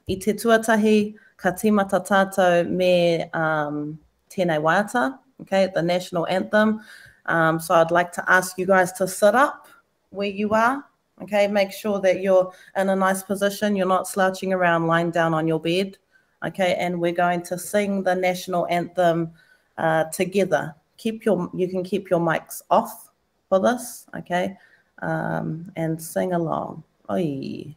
I te tuatahi, ka tīmata tātou me tēnei waiata, okay, the national anthem. So I'd like to ask you guys to sit up where you are, okay? Make sure that you're in a nice position. You're not slouching around, lying down on your bed, okay? And we're going to sing the national anthem together. You can keep your mics off for this, okay? And sing along. Oi.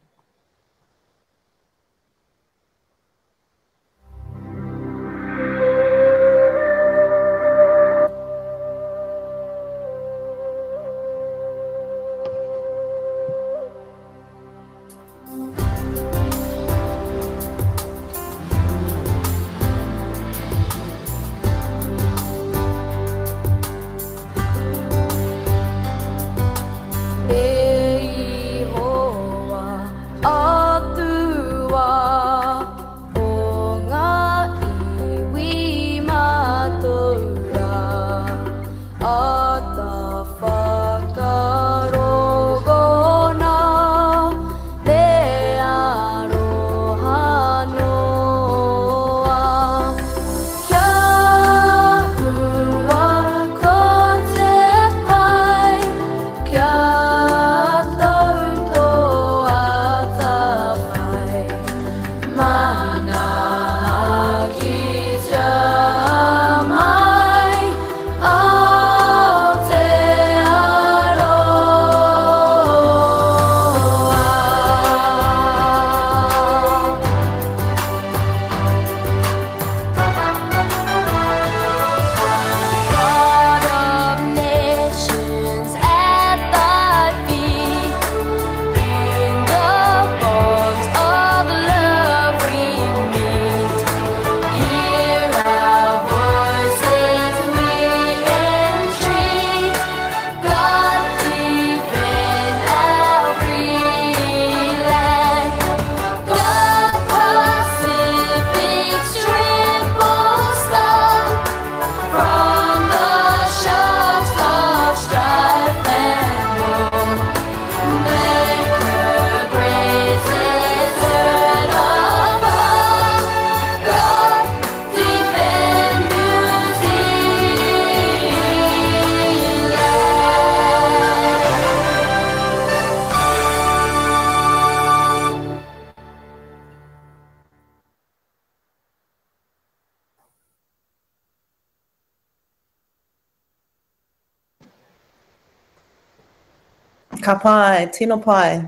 Ka pai, tino pai,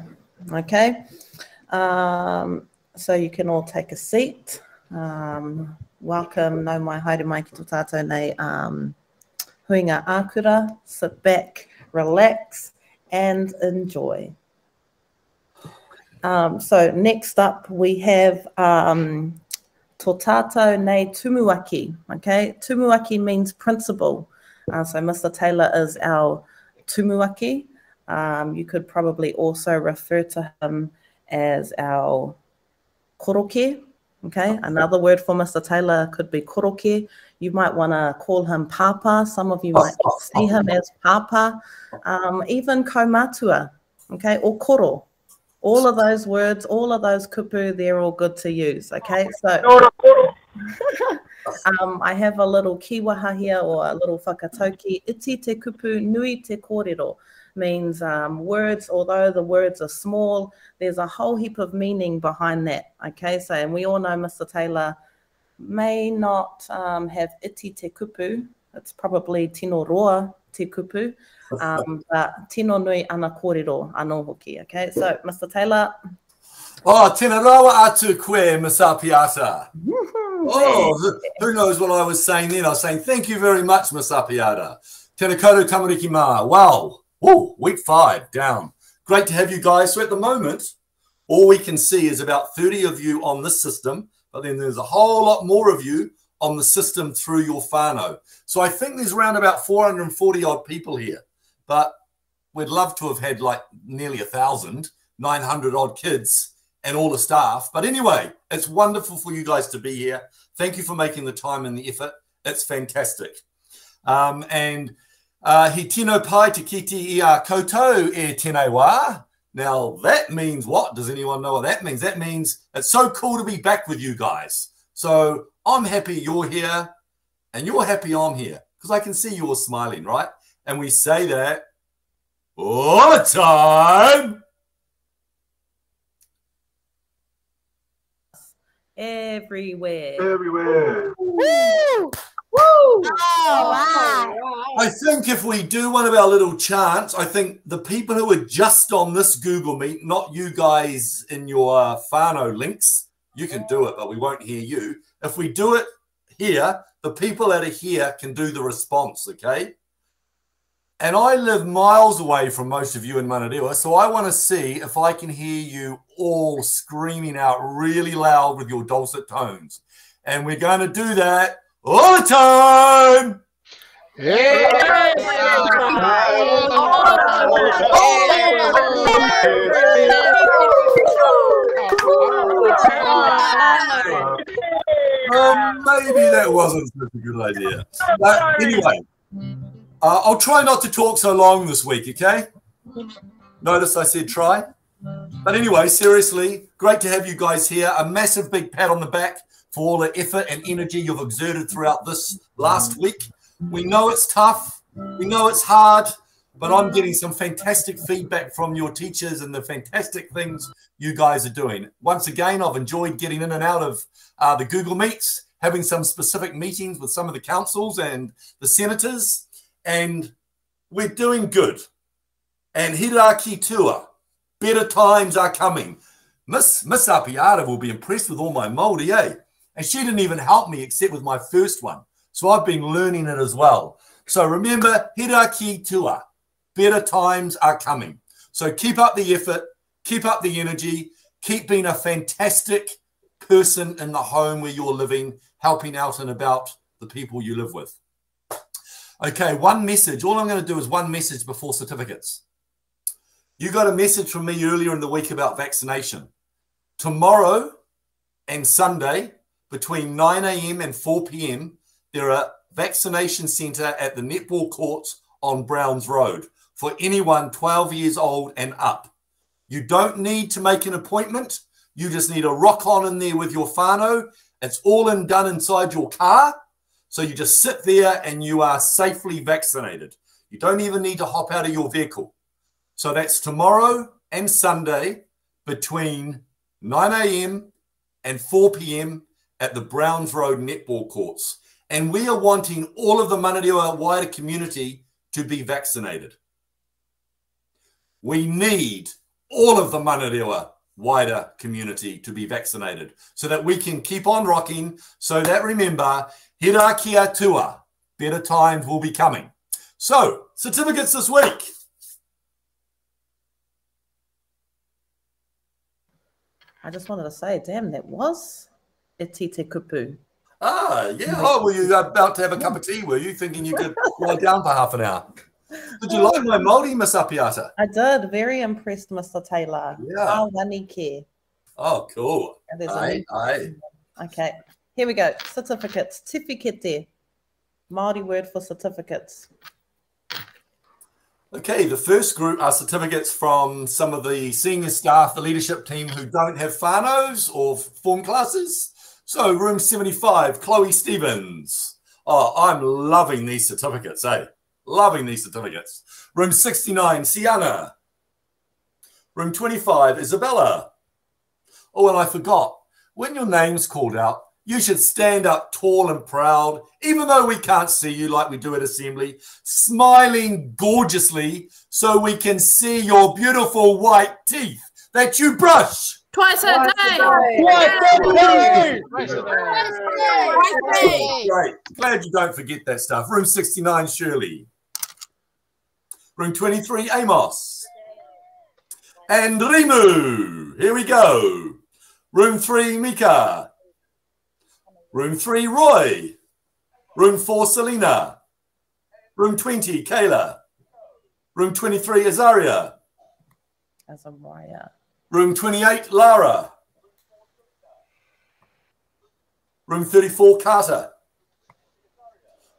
okay? So you can all take a seat. Welcome, no mai haere mai ki tō tātou nei huinga ākura. Sit back, relax, and enjoy. So next up we have tō tātou nei tumuaki, okay? Tumuaki means principal. So Mr. Taylor is our tumuaki. You could probably also refer to him as our koroke, okay? Another word for Mr. Taylor could be koroke. You might want to call him papa. Some of you might see him as papa. Even kaumatua, okay? Or koro. All of those words, all of those kupu, they're all good to use, okay? So I have a little kiwaha here, or a little whakatauki. Iti te kupu, nui te kōrero. Means words, although the words are small, there's a whole heap of meaning behind that, okay? So, and we all know Mr. Taylor may not have iti te kupu. It's probably tino roa te kupu, but tino nui ana kōrero anō hoki, okay? So, Mr. Taylor. Oh, tēnā rawa atu koe, Masapiata. Oh, who knows what I was saying then? I was saying, thank you very much, Masapiata. Tēnā koutou tamariki mā. Wow. Oh, week 5 down. Great to have you guys. So at the moment, all we can see is about 30 of you on this system, but then there's a whole lot more of you on the system through your whānau. So I think there's around about 440 odd people here, but we'd love to have had like nearly 1,000, 900 odd kids and all the staff. But anyway, it's wonderful for you guys to be here. Thank you for making the time and the effort. It's fantastic. He tino pai te kiti I a koutou e tēnei wā. Now, that means what? Does anyone know what that means? That means it's so cool to be back with you guys. So I'm happy you're here and you're happy I'm here because I can see you all smiling, right? And we say that all the time. Everywhere. Everywhere. Woo! Woo! Oh, wow. I think if we do one of our little chants, I think the people who are just on this Google Meet, not you guys in your whānau links, you can do it, but we won't hear you. If we do it here, the people that are here can do the response, okay? And I live miles away from most of you in Manarewa, so I want to see if I can hear you all screaming out really loud with your dulcet tones. And we're going to do that all the time. Maybe that wasn't such a good idea. But anyway, I'll try not to talk so long this week, okay? Notice I said try. But anyway, seriously, great to have you guys here. A massive big pat on the back for all the effort and energy you've exerted throughout this last week. We know it's tough. We know it's hard. But I'm getting some fantastic feedback from your teachers and the fantastic things you guys are doing. Once again, I've enjoyed getting in and out of the Google Meets, having some specific meetings with some of the councils and the senators. And we're doing good. And Hiraki Tua, better times are coming. Miss Apiata will be impressed with all my Māori, eh? And she didn't even help me except with my first one. So I've been learning it as well. So remember, Hiraki Tua, better times are coming. So keep up the effort, keep up the energy, keep being a fantastic person in the home where you're living, helping out and about the people you live with. Okay, one message. All I'm going to do is one message before certificates. You got a message from me earlier in the week about vaccination. Tomorrow and Sunday, between 9 a.m. and 4 p.m., there are vaccination centre at the netball courts on Browns Road for anyone 12 years old and up. You don't need to make an appointment. You just need to rock on in there with your whānau. It's all done inside your car. So you just sit there and you are safely vaccinated. You don't even need to hop out of your vehicle. So that's tomorrow and Sunday between 9 a.m. and 4 p.m. at the Browns Road netball courts. And we are wanting all of the Manarewa wider community to be vaccinated. We need all of the Manarewa wider community to be vaccinated so that we can keep on rocking. So that, remember, Hiraki Atua, better times will be coming. So, certificates this week. I just wanted to say, damn, that was e te kupu. Ah, yeah. Oh, were you about to have a cup of tea? Were you thinking you could lie down for half an hour? Did you like my Māori, Miss Apiata? I did. Very impressed, Mr. Taylor. Yeah. Oh, wanike. Oh, cool. Aye. Okay, here we go. Certificates. Tifekete. Māori word for certificates. Okay, the first group are certificates from some of the senior staff, the leadership team who don't have whānaus or form classes. So room 75, Chloe Stevens. Oh, I'm loving these certificates, eh? Loving these certificates. Room 69, Sienna. Room 25, Isabella. Oh, and I forgot. When your name's called out, you should stand up tall and proud, even though we can't see you like we do at Assembly, smiling gorgeously so we can see your beautiful white teeth that you brush. Twice a day. Great. Glad you don't forget that stuff. Room 69, Shirley. Room 23, Amos. And Rimu. Here we go. Room 3, Mika. Room 3, Roy. Room 4, Selena. Room 20, Kayla. Room 23, Azaria. Room 28, Lara. Room 34, Carter.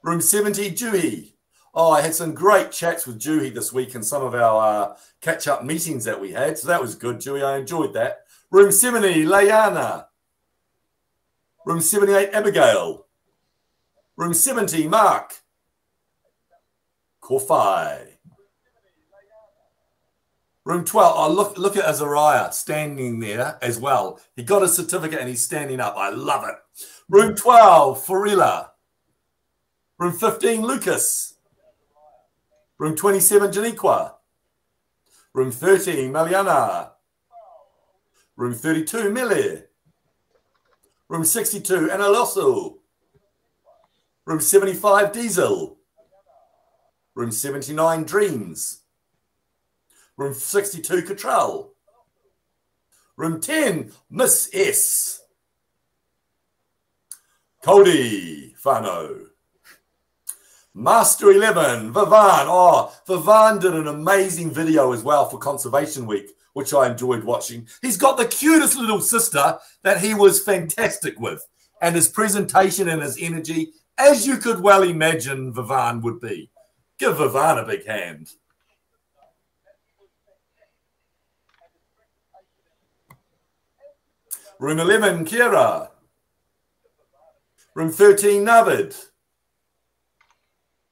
Room 70, Juhi. Oh, I had some great chats with Juhi this week in some of our catch-up meetings that we had. So that was good, Juhi. I enjoyed that. Room 70, Layana. Room 78, Abigail. Room 70, Mark. Korfai. Room 12. Oh, look at Azariah standing there as well. He got a certificate and he's standing up. I love it. Room 12, Farila. Room 15, Lucas. Room 27, Janiqua. Room 13, Maliana. Room 32, Mele. Room 62, Analoso. Room 75, Diesel. Room 79, Dreams. Room 62, Cottrell. Room 10, Miss S. Cody Fano. Master 11, Vivan. Oh, Vivan did an amazing video as well for Conservation Week, which I enjoyed watching. He's got the cutest little sister that he was fantastic with. And his presentation and his energy, as you could well imagine Vivan would be. Give Vivan a big hand. Room 11, Kira. Room 13, Navid.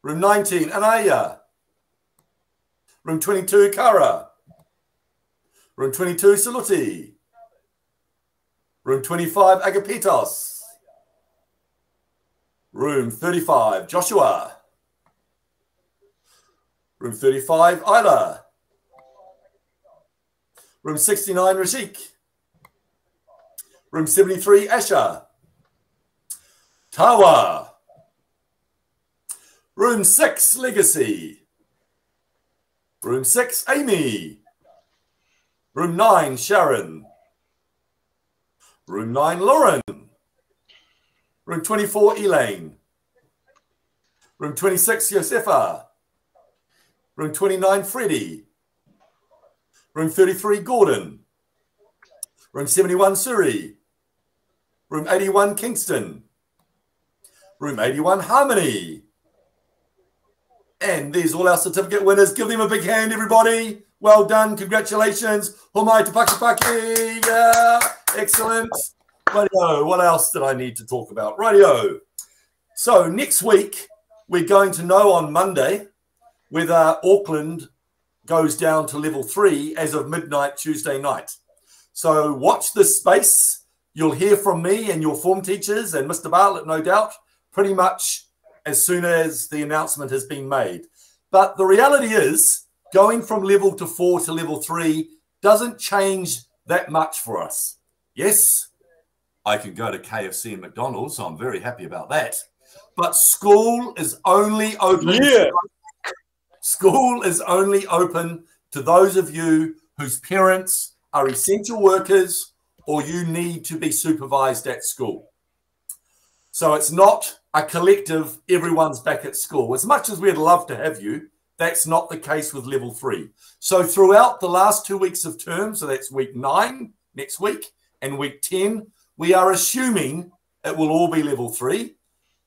Room 19, Anaya. Room 22, Kara. Room 22, Saluti. Room 25, Agapitos. Room 35, Joshua. Room 35, Isla. Room 69, Rashik. Room 73, Asha. Tawa. Room 6, Legacy. Room 6, Amy. Room 9, Sharon. Room 9, Lauren. Room 24, Elaine. Room 26, Josefa. Room 29, Freddie. Room 33, Gordon. Room 71, Suri. Room 81, Kingston. Room 81, Harmony. And there's all our certificate winners. Give them a big hand, everybody. Well done. Congratulations. Homai te Pakipaki. Yeah. Excellent. Rightio. What else did I need to talk about? Rightio. So next week, we're going to know on Monday whether Auckland goes down to level 3 as of midnight Tuesday night. So watch this space. You'll hear from me and your form teachers and Mr. Bartlett, no doubt, pretty much as soon as the announcement has been made. But the reality is, going from level 4 to level 3 doesn't change that much for us. Yes, I can go to KFC and McDonald's, so I'm very happy about that. But school is only open. Yeah. School is only open to those of you whose parents are essential workers or you need to be supervised at school. So it's not a collective, everyone's back at school. As much as we'd love to have you, that's not the case with level 3. So throughout the last 2 weeks of term, so that's week 9 next week and week 10, we are assuming it will all be level 3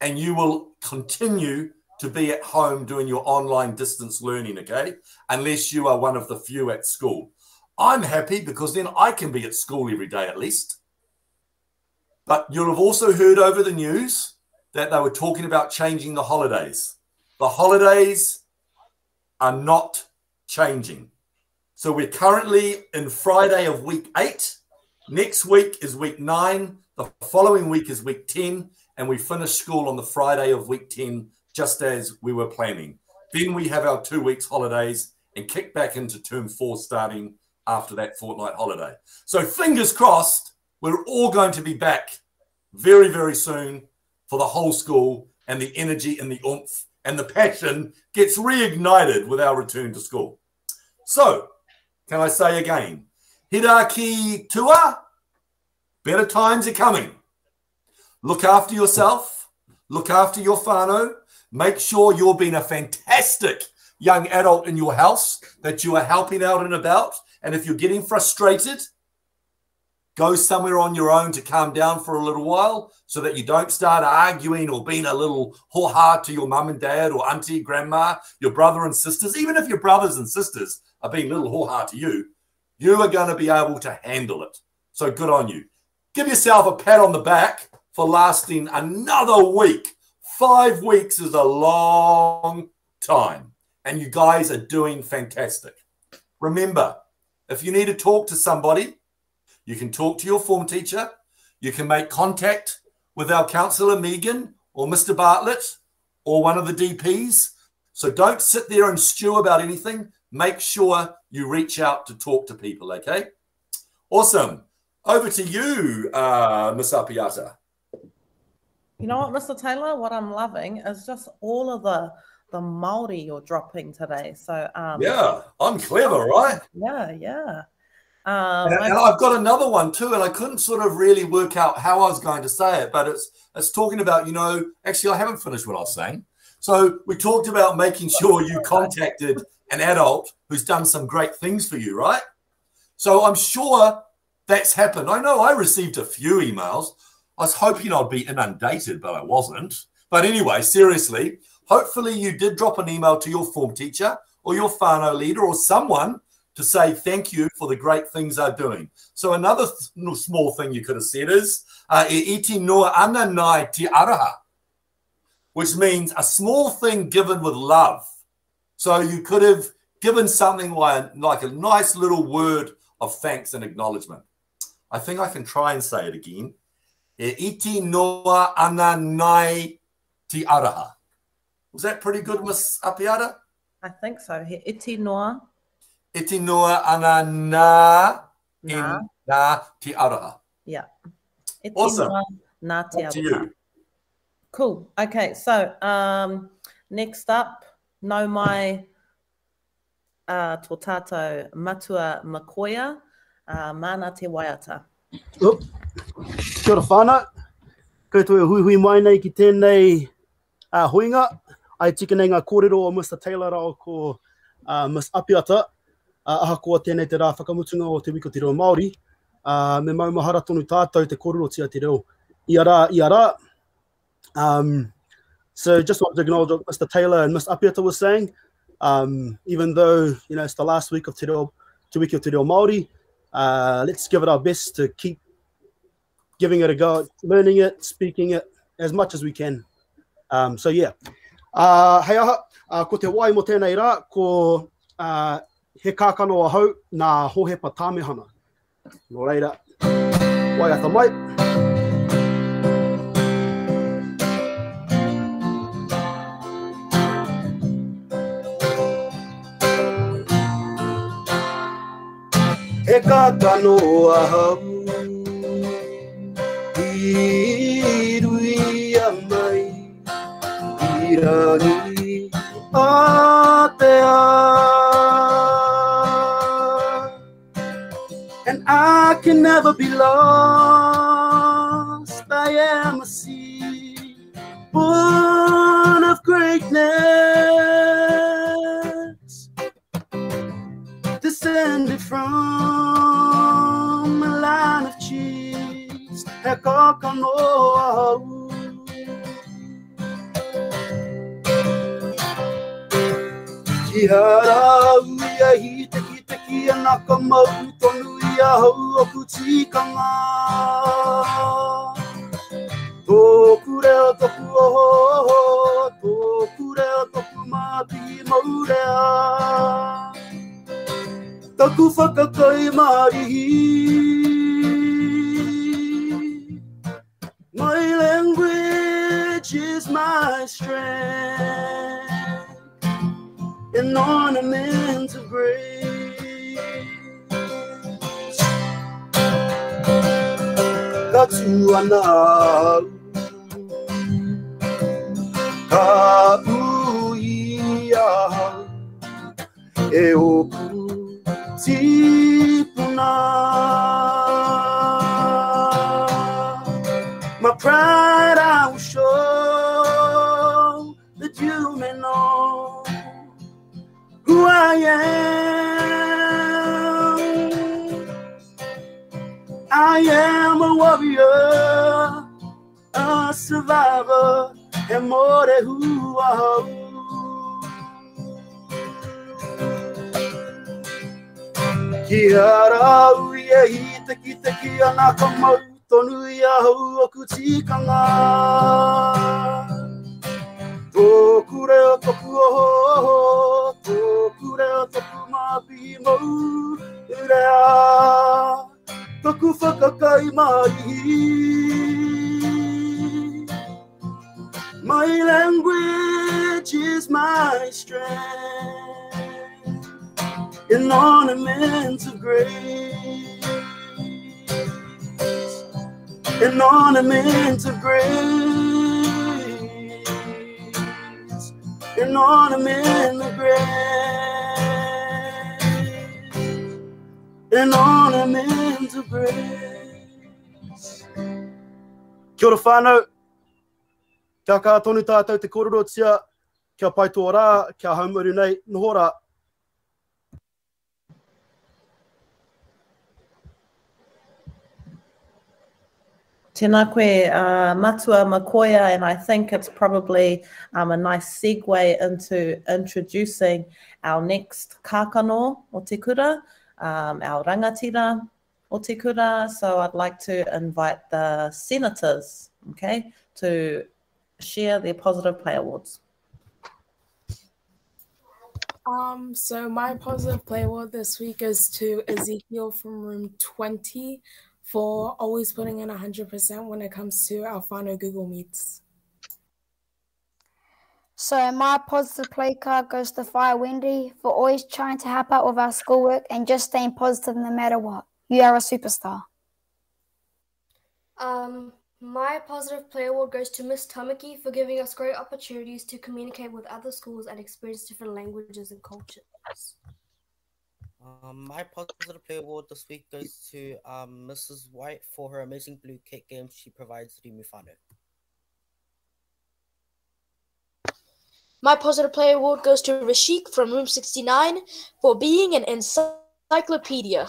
and you will continue to be at home doing your online distance learning, okay? Unless you are one of the few at school. I'm happy because then I can be at school every day at least. But you'll have also heard over the news that they were talking about changing the holidays. The holidays are not changing. So we're currently in Friday of week 8. Next week is week 9. The following week is week 10. And we finish school on the Friday of week 10, just as we were planning. Then we have our 2 weeks holidays and kick back into term 4 starting after that fortnight holiday. So fingers crossed, we're all going to be back very, very soon for the whole school, and the energy and the oomph and the passion gets reignited with our return to school. So, can I say again, Hiraki tua, better times are coming. Look after yourself, look after your whānau, make sure you're being a fantastic young adult in your house, that you are helping out and about. And if you're getting frustrated, go somewhere on your own to calm down for a little while so that you don't start arguing or being a little hard to your mum and dad or auntie, grandma, your brother and sisters. Even if your brothers and sisters are being a little hard to you, you are going to be able to handle it. So good on you. Give yourself a pat on the back for lasting another week. 5 weeks is a long time, and you guys are doing fantastic. Remember, if you need to talk to somebody, you can talk to your form teacher. You can make contact with our counsellor, Megan, or Mr. Bartlett, or one of the DPs. So don't sit there and stew about anything. Make sure you reach out to talk to people, okay? Awesome. Over to you, Miss Apiata. You know what, Mr. Taylor? What I'm loving is just all of the Māori you're dropping today. So yeah, I'm clever, right? Yeah. And I've got another one too, and I couldn't sort of really work out how I was going to say it, but it's talking about, you know, actually I haven't finished what I was saying. So we talked about making sure you contacted an adult who's done some great things for you, right? So I'm sure that's happened. I know I received a few emails. I was hoping I'd be inundated, but I wasn't. But anyway, seriously, hopefully you did drop an email to your form teacher or your whānau leader or someone to say thank you for the great things they're doing. So another small thing you could have said is e iti noa ana nai te araha, which means a small thing given with love. So you could have given something like a nice little word of thanks and acknowledgement. I think I can try and say it again. E iti noa ana nai te araha. Was that pretty good, Miss Apiata? I think so. He iti noa. Iti noa ana na te araha. Yeah. Iti awesome. Noa na te Up to araha. you. Cool. Okay, so next up, no mai tō tātou matua makoia, mana te waiata. Kia ora whānau. Koutou e hui mai nei ki tēnei hoinga. Ai tika nei ngā kōrero o Mr. Taylor rao ko Miss Apiata. Ahakoa tēnei te rā whakamutunga o te wiko te reo Māori. Me maumahara tonu tātou te kōrero tia te reo. Ia rā. So just want to acknowledge what Mr. Taylor and Miss Apiata was saying. Even though, you know, it's the last week of te wiki o te reo Māori, let's give it our best to keep giving it a go, learning it, speaking it as much as we can. So yeah. Hei aha, ko te wai mo tēnei rā, ko he kākano a hau nā hohepa tāmehana. Nō reira, wai ata mai. He kākano a hau, I rui a mai, I rangi a te and I can never be lost. I am a seed born of greatness, descended from a line of chiefs. He kākano a hau, ki hara uia hite ki anaka mau tonu ia hau o kutikanga. Tōku reo toku oho, tōku reo toku māti maurea. Taku whakakai marihi. My language is my strength, an ornament of grace. Katu ana ka uia e opu tipuna. My pride I will show, that you may know who I am. I I am a warrior, a survivor, and more than who I am. Ki ara uia I taki ana ka mau tonu ia hau o ku tikanga. Tōku reo toku oho, tōku reo toku mapi mau rea, toku whakakai mai. My language is my strength, an ornament of grace, an ornament of grace, an ornament of grace, an ornament of grace. Kia ora whānau, kia ka tonu tātou te kororo tia, kia pai tō rā, kia haumuru nei, noho rā. Tēnā koe, matua makoia, and I think it's probably a nice segue into introducing our next kākano o te kura, our rangatira o te kura. So I'd like to invite the senators, okay, to share their positive play awards. So my positive play award this week is to Ezekiel from room 20 for always putting in 100% when it comes to our final Google Meets. So my positive play card goes to Fire Wendy for always trying to help out with our schoolwork and just staying positive no matter what. You are a superstar. My positive play award goes to Miss Tamaki for giving us great opportunities to communicate with other schools and experience different languages and cultures. My positive play award this week goes to Mrs. White for her amazing blue cake games she provides to Mufano. My positive play award goes to Rashik from room 69 for being an encyclopedia.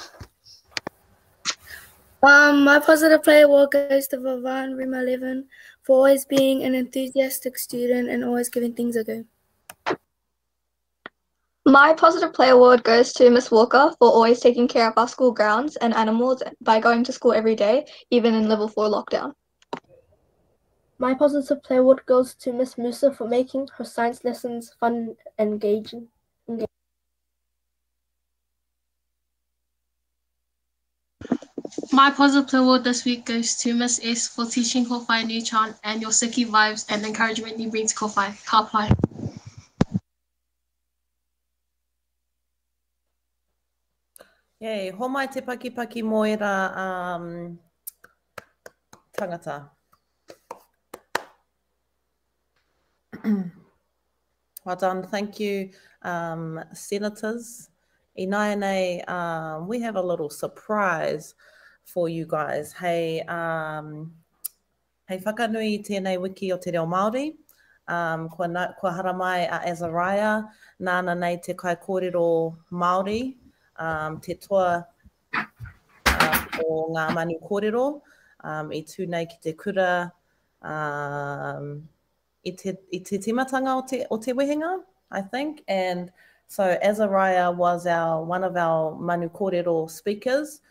My positive play award goes to Vavan, room 11, for always being an enthusiastic student and always giving things a go. My positive play award goes to Miss Walker for always taking care of our school grounds and animals by going to school every day, even in level 4 lockdown. My positive play award goes to Miss Musa for making her science lessons fun and engaging. My positive play award this week goes to Miss S for teaching Kowhai new chant and your Siki vibes and encouragement you bring to Kowhai. Ka pai. Yay, homai te paki moira tangata. Well done, thank you, senators. Inai nei, we have a little surprise for you guys. Hei whakanui tēnei wiki o te reo Māori. Kua haramai a Azariah, nāna nei te kai kōrero Māori. Te toa o ngā manu kōrero, I tūnei ki te kura, I te timatanga o te wehenga, I think. And so Azariah was one of our manu kōrero speakers.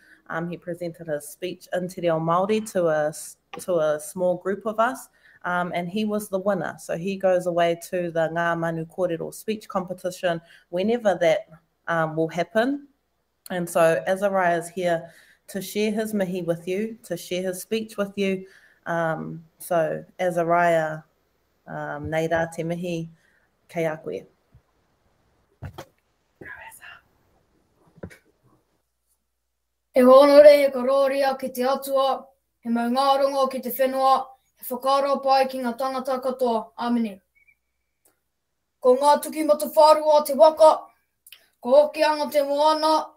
He presented his speech in te reo Māori to a small group of us, and he was the winner. So he goes away to the Ngā Manu Kōrero speech competition whenever that will happen. And so Azariah is here to share his mihi with you, to share his speech with you. So Azariah, nei rā te mihi, kei a koe. E honore he karoria ki te atua, he mau ngā rongo ki te whenua, he whakaro pai ki ngā tangata katoa. Āmene. Ko ngā tuki mata whārua te waka, ko hoki anga te moana,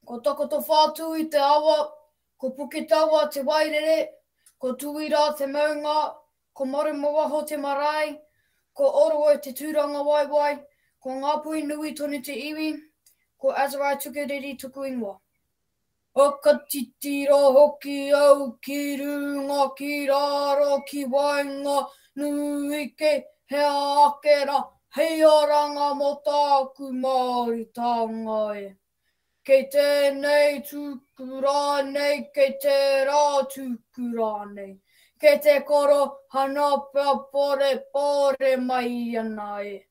ko takoto whātū I te awa, ko puke taua te wairere, ko tuira te maunga, ko marama waho te marae, ko oro o te tūranga waiwai, ko ngā pui nui tonu te iwi, ko Azariah tukuriri tuku ingoa. O ka titiro hoki au ki runga ki raro ki wainga nui ke hea akera hei oranga mo tāku Māori tanga e. Kei tēnei tūkura nei, kei te rā tūkura nei. Kei te koro hanapa pore mai ana e.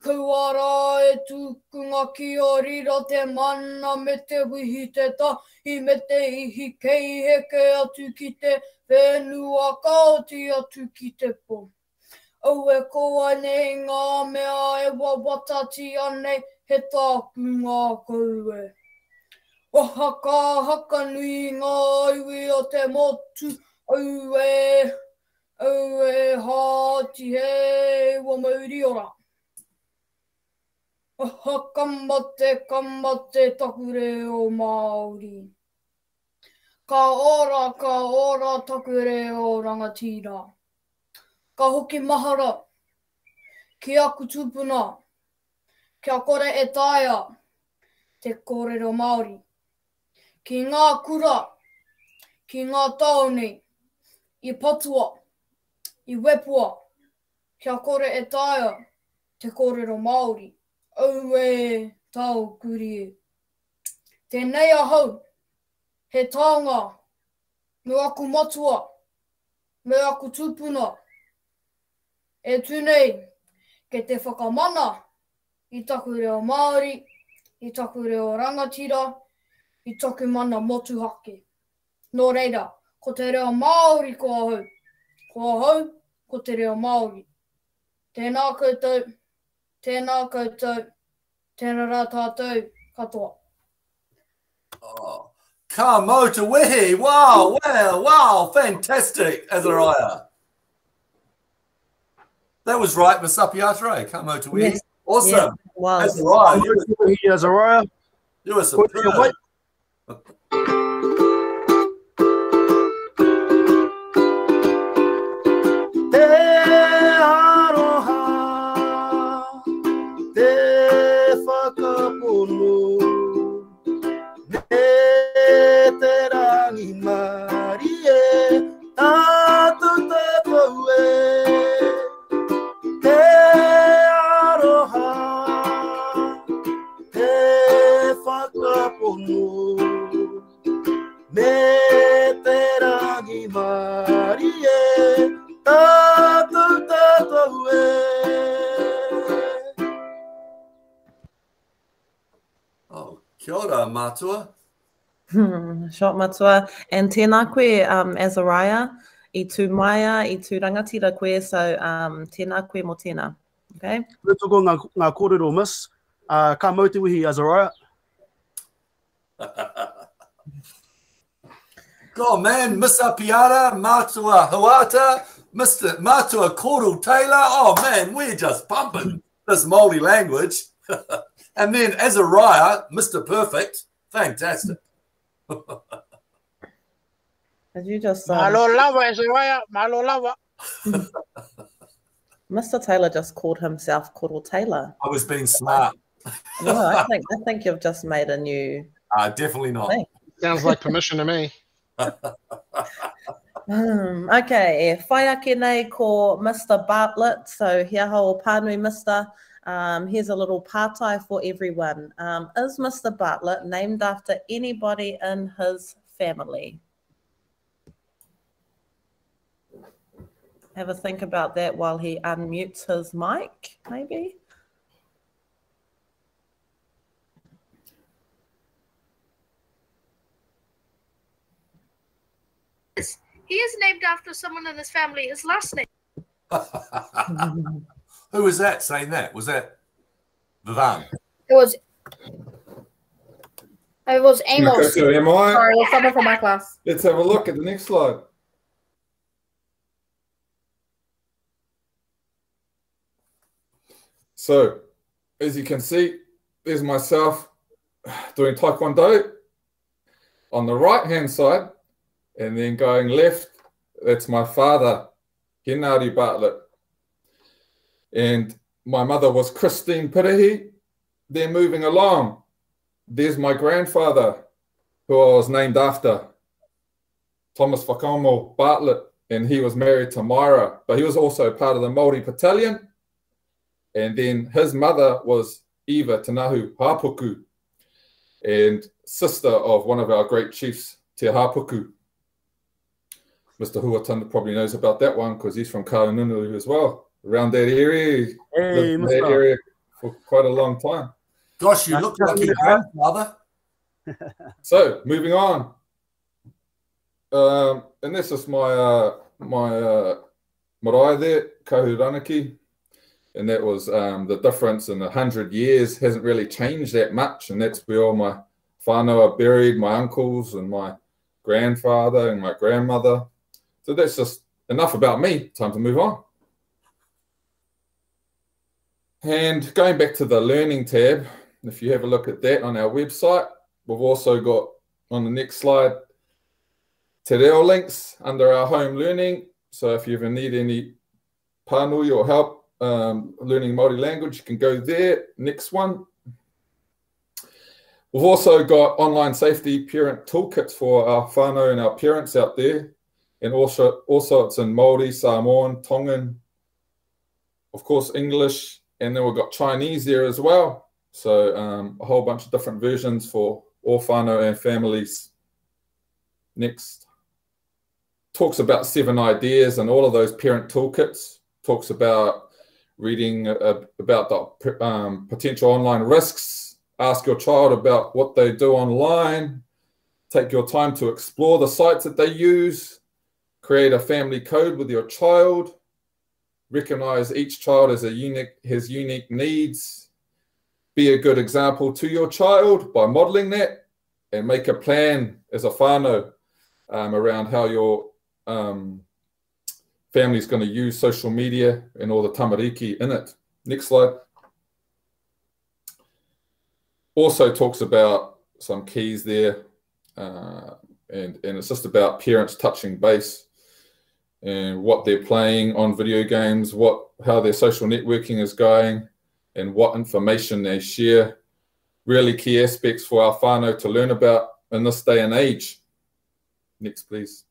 Kua rā e tūkunga ki o riro te mana me te wihi te tahi me te ihi kei heke atu ki te whenua kauti atu ki te po. Au e koa nei ngā mea e wawatati anei he tāku ngā koue. Wahaka haka nui ngā iwi o te motu au e hāti he ua mauri ora. Kamate takure o Māori. Ka ora takure o rangatira. Ka hoki mahara, ki aku tupuna, kia kore e taia, te kōrero Māori. Ki ngā kura, ki ngā taone, I patua, I wepua, kia kore e taia, te kōrero Māori. Au e tau kuri e. Tēnei ahau, he taonga, me aku matua, me aku tupuna, e tūnei, ke te whakamana, I taku reo Māori, I taku reo rangatira, I taku mana motuhake. Nō reira, ko te reo Māori ko ahau. Ko ahau, ko te reo Māori. Tēnā koutou, tēnā koutou, tēnā rā tātou, katoa. Oh, ka mau te wehi. Wow, fantastic, Azariah. That was right, Masapiata, eh? Ka mau te wehi. Yes. Awesome. Yeah, wow. Azariah. You were superb. Oh, kia ora, mātua. Shot matua. And tēnā koe, Azariah, I tū maia, I tū rangatira koe, so tēnā koe mo tēnā. Okay? Toko ngā kōrero, miss. Ka mau te wihi, Azariah. God, man, Mr. Piara, Mātua Huata, Mr. Mātua Koro Taylor. Oh, man, we're just pumping this Māori language. And then Azariah, Mr. Perfect. Fantastic. Did you just... Malo lava, Azariah. Malo lava. Mr. Taylor just called himself Koro Taylor. I was being smart. No, I think you've just made a new... Definitely not. thing. Sounds like permission to me. Okay, whai ake nei ko Mr. Bartlett. So hea hao pānui, Mr. Here's a little pātai for everyone. Is Mr. Bartlett named after anybody in his family? Have a think about that while he unmutes his mic, maybe. He is named after someone in his family. His last name. Who was that saying that? Was that Vivan? It was Amos. So am I? Sorry, it was someone from my class. Let's have a look at the next slide. So, as you can see, there's myself doing Taekwondo on the right-hand side, and then going left, that's my father, Henari Bartlett. And my mother was Christine Pirahi. Then moving along, there's my grandfather, who I was named after, Thomas Whakamo Bartlett, and he was married to Myra, but he was also part of the Māori Battalion. And then his mother was Eva Tanahu Hapuku, and sister of one of our great chiefs, Te Hapuku. Mr. Huatanda probably knows about that one because he's from Kaununu as well, around that area. He lived in that area for quite a long time. Gosh, you look like your grandfather. So, moving on. And this is my marae there, Kahuranaki. And that was the difference in 100 years hasn't really changed that much. And that's where all my whānau are buried, my uncles and my grandfather and my grandmother. So that's just enough about me. Time to move on. And going back to the learning tab, if you have a look at that on our website, we've also got on the next slide te reo links under our home learning. So if you ever need any pānui or help learning Māori language, you can go there. Next one. We've also got online safety parent toolkits for our whānau and our parents out there. And also it's in Māori, Samoan, Tongan, of course, English, and then we've got Chinese there as well. So a whole bunch of different versions for all whānau and families. Next. Talks about 7 ideas, and all of those parent toolkits talks about reading about the potential online risks, ask your child about what they do online, take your time to explore the sites that they use, create a family code with your child, recognize each child as has unique needs, be a good example to your child by modeling that, and make a plan as a whānau around how your family is going to use social media and all the tamariki in it. Next slide. Also talks about some keys there, and it's just about parents touching base and what they're playing on video games, how their social networking is going, and what information they share. Really key aspects for our whānau to learn about in this day and age. Next, please.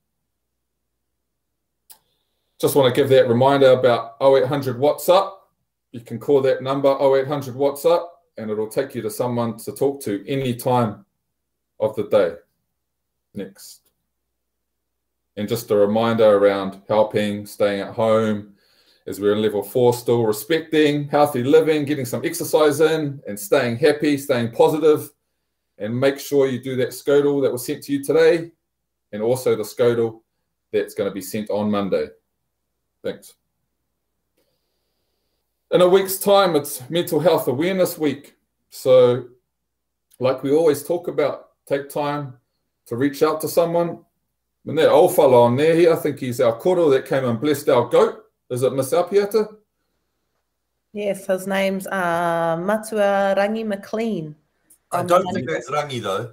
Just want to give that reminder about 0800 WhatsApp. You can call that number 0800 WhatsApp, and it'll take you to someone to talk to any time of the day. Next. And just a reminder around helping, staying at home, as we're in level 4 still, respecting, healthy living, getting some exercise in, and staying happy, staying positive, and make sure you do that SCODL that was sent to you today, and also the SCODL that's going to be sent on Monday. Thanks. In a week's time, it's Mental Health Awareness Week. So, like we always talk about, take time to reach out to someone. And that old fellow on there, I think he's our koro that came and blessed our goat. Is it Miss Apiata? Yes, his name's Matua Rangi McLean. I don't think that's Rangi though.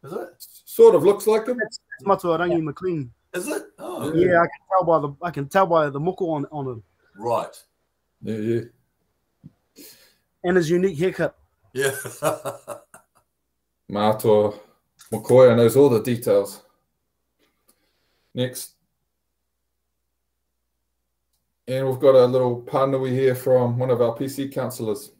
Is it? Sort of looks like him. It's Matua Rangi McLean. Is it? Oh, yeah. I can tell by the moko on him. Right. Yeah. And his unique haircut. Yeah. Matua Mokoia knows all the details. Next. And we've got a little pānui here from one of our PC counsellors.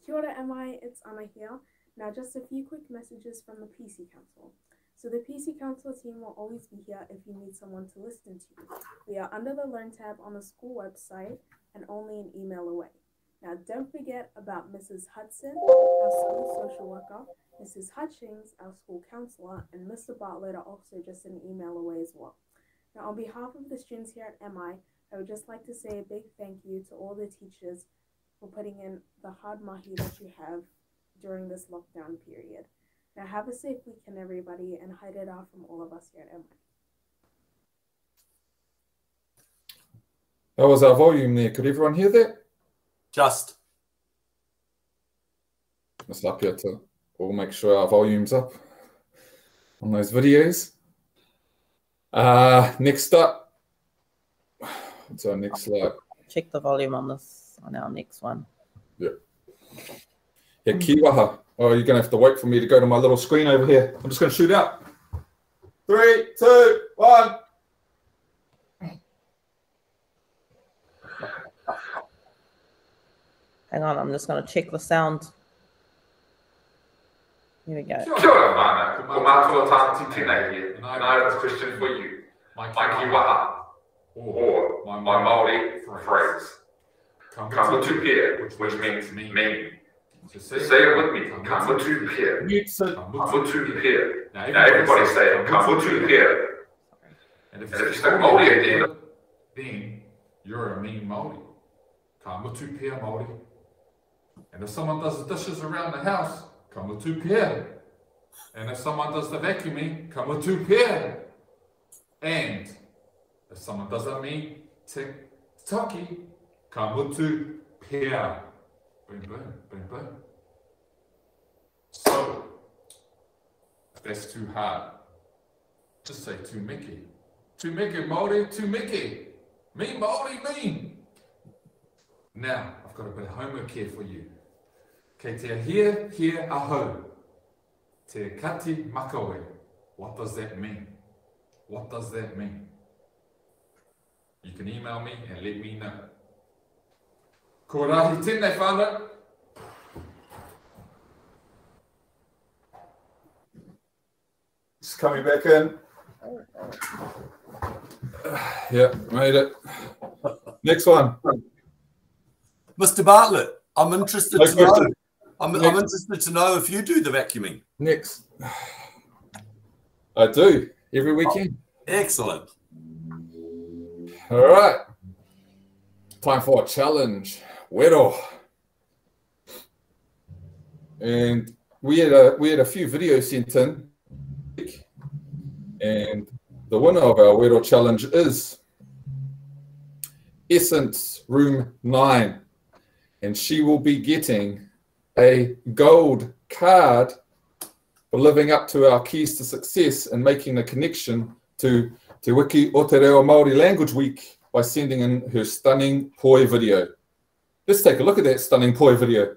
Kia ora, it's Anna here. Now just a few quick messages from the PC Council. So the PC Council team will always be here if you need someone to listen to you. We are under the Learn tab on the school website and only an email away. Now don't forget about Mrs. Hudson, our school social worker, Mrs. Hutchings, our school counsellor, and Mr. Bartlett are also just an email away as well. Now on behalf of the students here at MI, I would just like to say a big thank you to all the teachers for putting in the hard mahi that you have during this lockdown period. Now have a safe weekend everybody, and haere rā from all of us here at MI. That was our volume there. Could everyone hear that? Just. Let's up here to we'll make sure our volume's up on those videos. Next up, what's our next slide? Check the volume on this. on our next one. Yeah. Yeah, kiwaha. Oh, you're going to have to wait for me to go to my little screen over here. I'm just going to shoot out. 3, 2, 1. Hang on, I'm just going to check the sound. Here we go. Kia ora, mana. Ko mātua tāti tēnei here, and I have a question for you. My kiwaha, or my Māori phrase. Kamutu pia, which means meaning. Say it with me. Kamutu pia. Kamutu pia. Now everybody say it. Kamutu pia. And if you say Māori at the end, then you're a mean Māori. Kamutu pia Māori. And if someone does the dishes around the house, kamutu pia. And if someone does the vacuuming, kamutu pia. And if someone does a me taki, kamutu pia. Boom, boom, boom, boom. So, if that's too hard, just say tu miki. Tu miki Māori, tu miki. Me Māori, me. Now, I've got a bit of homework here for you. Kei te here, aho. Te kati makawe. What does that mean? What does that mean? You can email me and let me know. Ko rahi tēnei whānau. Just coming back in. Yeah, made it. Next one. Mr. Bartlett, I'm interested to know. I'm interested to know if you do the vacuuming. Next. I do, every weekend. Excellent. All right. Time for a challenge. Wero. And we had a few videos sent in. And the winner of our Wero challenge is Essence Room 9. And she will be getting a gold card for living up to our keys to success and making the connection to Te Wiki o Te Reo Māori Language Week by sending in her stunning poi video. Let's take a look at that stunning poi video.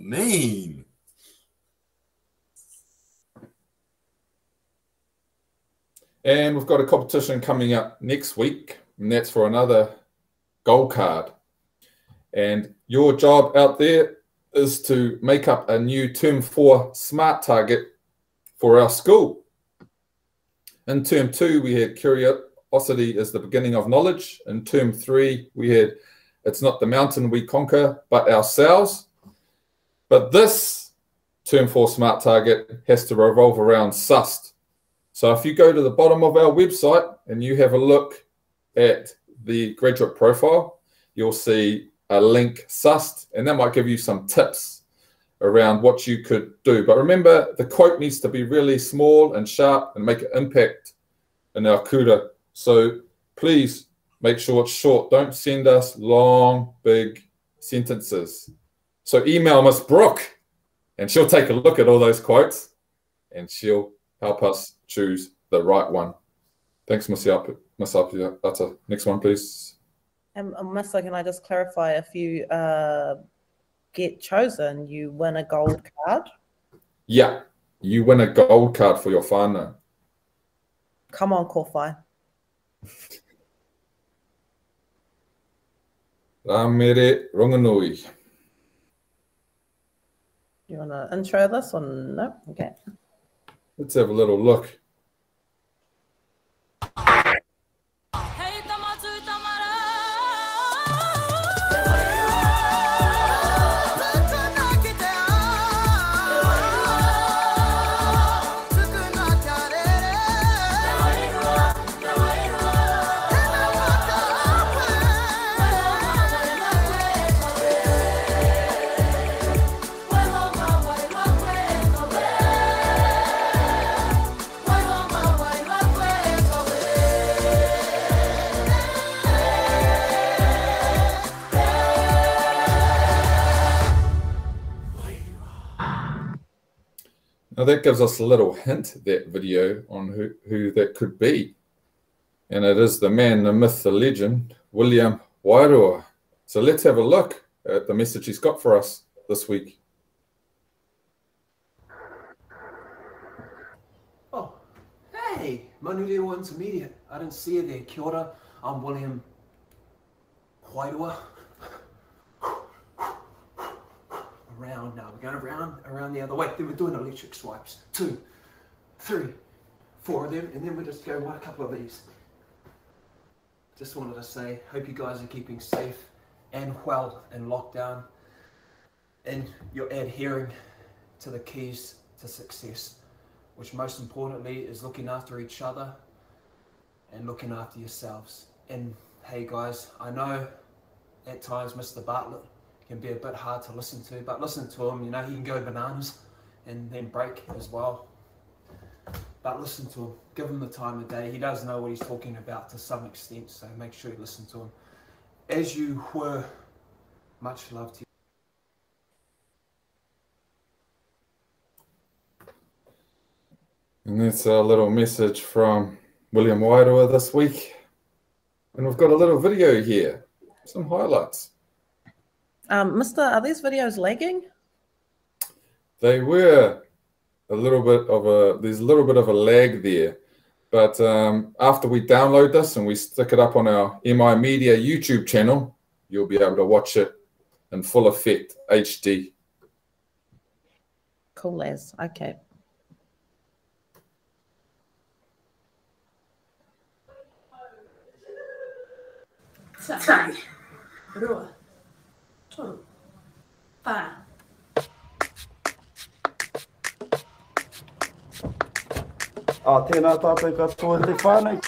Mean. And we've got a competition coming up next week, and that's for another gold card. And your job out there is to make up a new Term 4 SMART target for our school. In Term 2, we had curiosity is the beginning of knowledge. In Term 3, we had it's not the mountain we conquer, but ourselves. But this Term 4 SMART target has to revolve around SUST. So if you go to the bottom of our website and you have a look at the graduate profile, you'll see a link SUST, and that might give you some tips around what you could do. But remember, the quote needs to be really small and sharp and make an impact in our kura. So please make sure it's short. Don't send us long, big sentences. So email Miss Brooke, and she'll take a look at all those quotes, and she'll help us choose the right one. Thanks, Miss Apiata. Next one, please. And Mr. Can I just clarify, if you get chosen, you win a gold card? Yeah, you win a gold card for your whānau. Come on, Kowhai. Rā mere ronganui. You want to intro this or no? Okay. Let's have a little look. Now that gives us a little hint, that video, on who that could be. And it is the man, the myth, the legend, William Wairua. So let's have a look at the message he's got for us this week. Oh, hey, Manuleo Intermediate. I didn't see you there. Kia ora, I'm William Wairua. Around now, we're going around the other way. Then we're doing electric swipes. 2, 3, 4 of them, and then we just go one, a couple of these. Just wanted to say, hope you guys are keeping safe and well in lockdown, and you're adhering to the keys to success, which most importantly is looking after each other and looking after yourselves. And hey guys, I know at times Mr. Bartlett can be a bit hard to listen to, but listen to him, you know, he can go bananas and then break as well. But listen to him, give him the time of day. He does know what he's talking about to some extent, so make sure you listen to him. As you were, much love to you. And that's a little message from William Wairua this week. And we've got a little video here, some highlights. Mister, are these videos lagging? They were a little bit of there's a little bit of a lag there. But after we download this and we stick it up on our MI Media YouTube channel, you'll be able to watch it in full effect, HD. Cool as, okay. Tai, roa, toru, pa. Tēnā tātou katoa te whānau.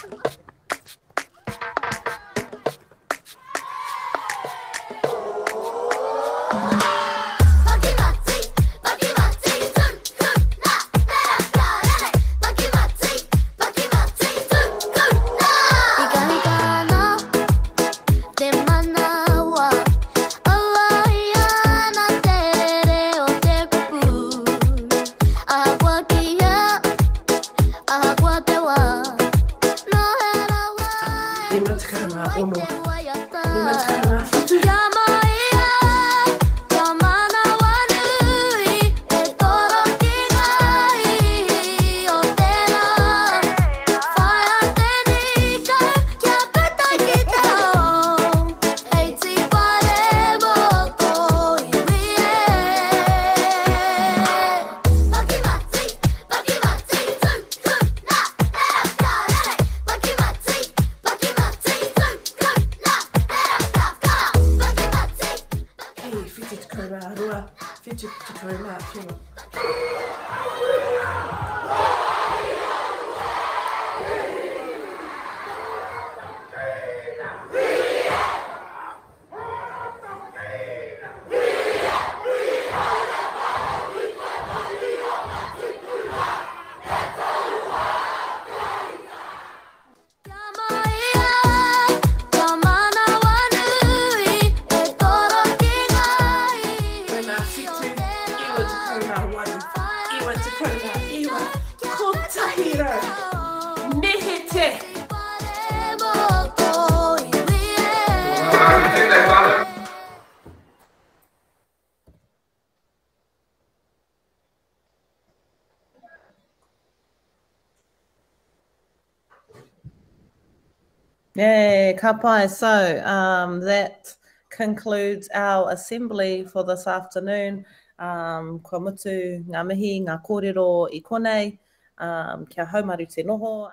Yeah, ka pai. So that concludes our assembly for this afternoon. Kua mutu ngā mihi, ngā kōrero I konei, kia haumaru te noho.